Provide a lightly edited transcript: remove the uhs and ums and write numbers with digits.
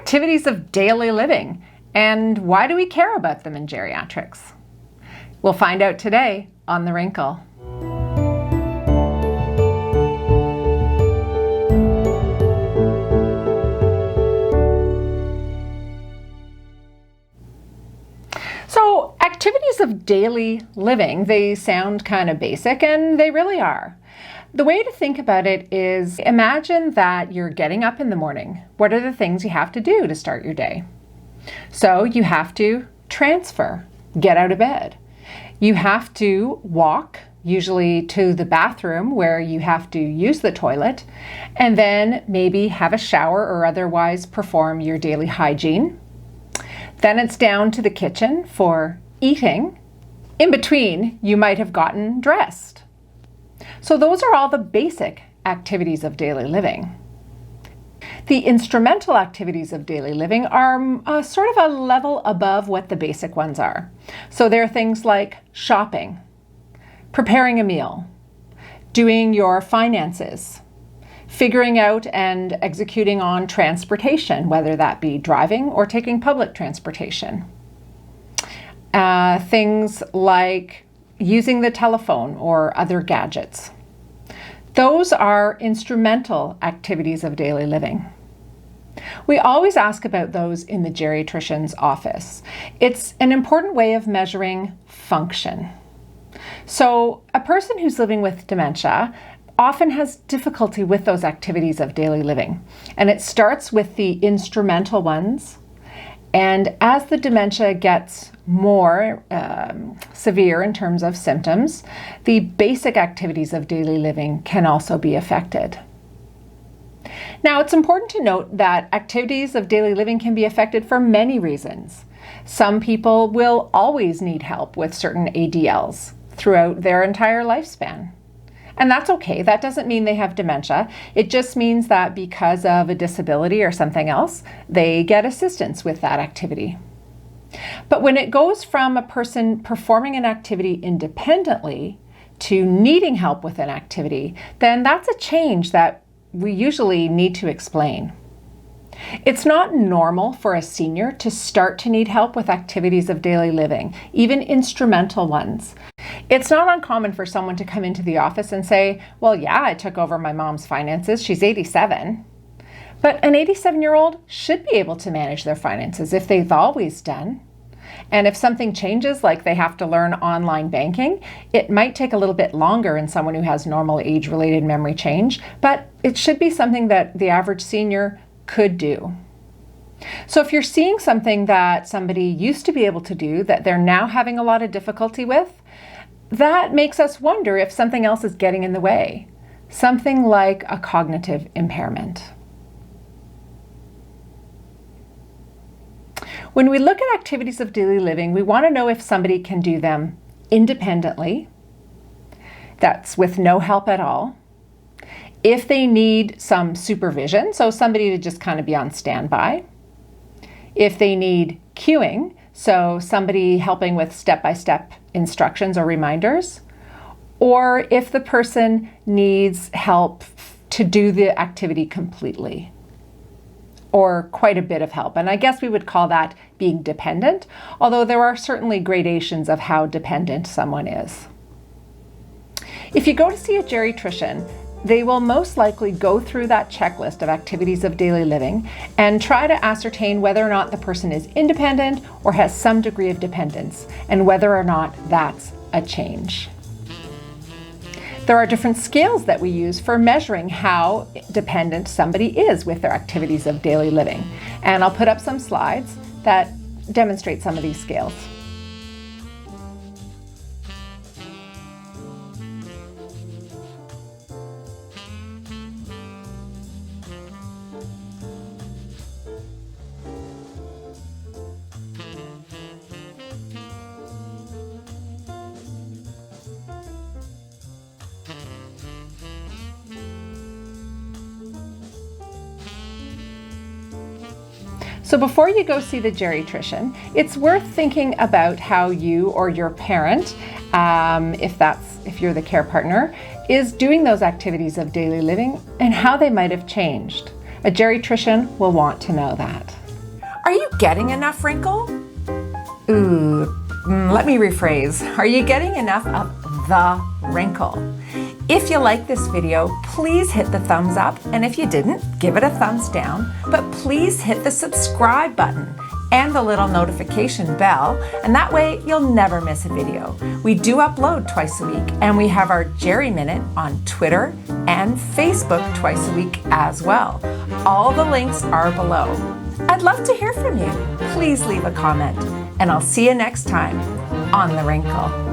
activities of daily living, and why do we care about them in geriatrics? We'll find out today on The Wrinkle. So, activities of daily living, they sound kind of basic, and they really are. The way to think about it is, imagine that you're getting up in the morning. What are the things you have to do to start your day? So you have to transfer, get out of bed. You have to walk, usually to the bathroom where you have to use the toilet, and then maybe have a shower or otherwise perform your daily hygiene. Then it's down to the kitchen for eating. In between, you might have gotten dressed. So those are all the basic activities of daily living. The instrumental activities of daily living are sort of a level above what the basic ones are. So there are things like shopping, preparing a meal, doing your finances, figuring out and executing on transportation, whether that be driving or taking public transportation. Things like using the telephone or other gadgets. Those are instrumental activities of daily living. We always ask about those in the geriatrician's office. It's an important way of measuring function. So a person who's living with dementia often has difficulty with those activities of daily living. And it starts with the instrumental ones. And as the dementia gets more severe in terms of symptoms, the basic activities of daily living can also be affected. Now, it's important to note that activities of daily living can be affected for many reasons. Some people will always need help with certain ADLs throughout their entire lifespan. And that's okay. That doesn't mean they have dementia. It just means that because of a disability or something else, they get assistance with that activity. But when it goes from a person performing an activity independently to needing help with an activity, then that's a change that we usually need to explain. It's not normal for a senior to start to need help with activities of daily living, even instrumental ones. It's not uncommon for someone to come into the office and say, well, yeah, I took over my mom's finances. She's 87. But an 87-year-old should be able to manage their finances if they've always done. And if something changes, like they have to learn online banking, it might take a little bit longer in someone who has normal age-related memory change, but it should be something that the average senior could do. So if you're seeing something that somebody used to be able to do that they're now having a lot of difficulty with, that makes us wonder if something else is getting in the way, something like a cognitive impairment. When we look at activities of daily living, we want to know if somebody can do them independently, that's with no help at all, if they need some supervision, so somebody to just kind of be on standby, if they need cueing, so somebody helping with step-by-step instructions or reminders, or if the person needs help to do the activity completely, or quite a bit of help. And I guess we would call that being dependent, although there are certainly gradations of how dependent someone is. If you go to see a geriatrician, they will most likely go through that checklist of activities of daily living and try to ascertain whether or not the person is independent or has some degree of dependence, and whether or not that's a change. There are different scales that we use for measuring how dependent somebody is with their activities of daily living. And I'll put up some slides that demonstrate some of these scales. So before you go see the geriatrician, it's worth thinking about how you or your parent, if you're the care partner, is doing those activities of daily living and how they might have changed. A geriatrician will want to know that. Are you getting enough wrinkle? Let me rephrase. Are you getting enough of the wrinkle? If you like this video, please hit the thumbs up, and if you didn't, give it a thumbs down, but please hit the subscribe button and the little notification bell, and that way you'll never miss a video. We do upload twice a week, and we have our Geri Minute on Twitter and Facebook twice a week as well. All the links are below. I'd love to hear from you. Please leave a comment, and I'll see you next time on The Wrinkle.